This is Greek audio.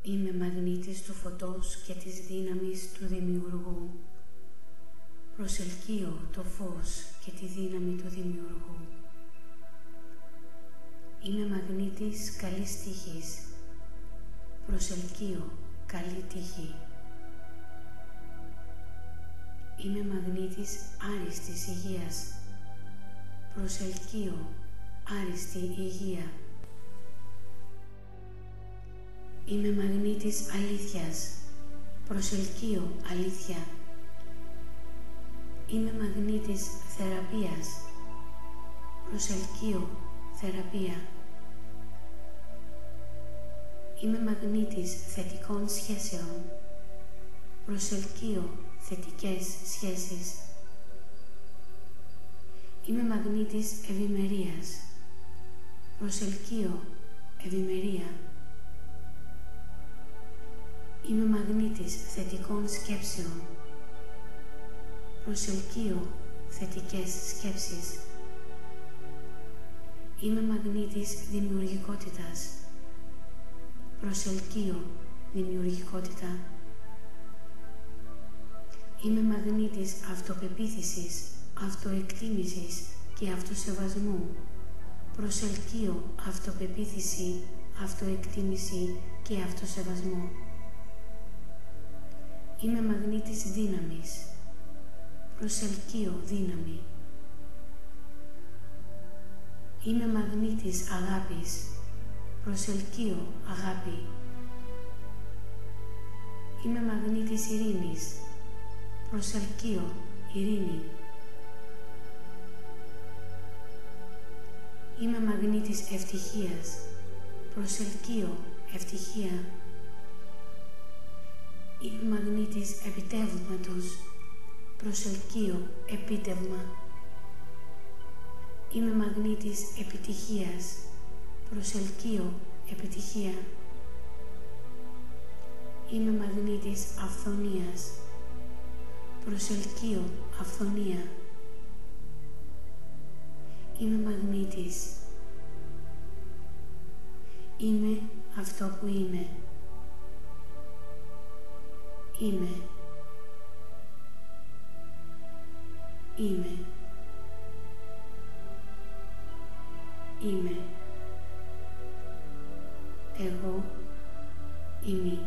Είμαι μαγνήτης του φωτός και της δύναμης του Δημιουργού. Προσελκύω το φως και τη δύναμη του Δημιουργού. Είμαι μαγνήτης καλής τύχης. Προσελκύω καλή τύχη. Είμαι μαγνήτης άριστης υγείας. Προσελκύω άριστη υγεία. Είμαι μαγνήτης αλήθειας. Προσελκύω αλήθεια. Είμαι μαγνήτης θεραπείας. Προσελκύω θεραπεία. Είμαι μαγνήτης θετικών σχέσεων. Προσελκύω θετικές σχέσεις. Είμαι μαγνήτης ευημερίας. Προσελκύω ευημερία. Είμαι μαγνήτης θετικών σκέψεων. Προσελκύω θετικές σκέψεις. Είμαι μαγνήτης δημιουργικότητας. Προσελκύω δημιουργικότητα. Είμαι μαγνήτης αυτοπεποίθησης, αυτοεκτίμησης και αυτοσεβασμού. Προσελκύω αυτοπεποίθηση, αυτοεκτίμηση και αυτοσεβασμό. Είμαι μαγνήτης δύναμης. Προσελκύω δύναμη. Είμαι μαγνήτης αγάπης. Προσελκύω αγάπη. Είμαι μαγνήτης ειρήνης. Προσελκύω ειρήνη. Είμαι μαγνήτης ευτυχίας. Προσελκύω ευτυχία. Είμαι μαγνήτης επιτεύγματος. Προσελκύω επίτευγμα. Είμαι μαγνήτης επιτυχίας. Προσελκύω επιτυχία. Είμαι μαγνήτης αυθονίας. Προσελκύω αυθονία. Είμαι μαγνήτης. Είμαι αυτό που είμαι. Είμαι. Είμαι. Είμαι. Εγώ είμαι.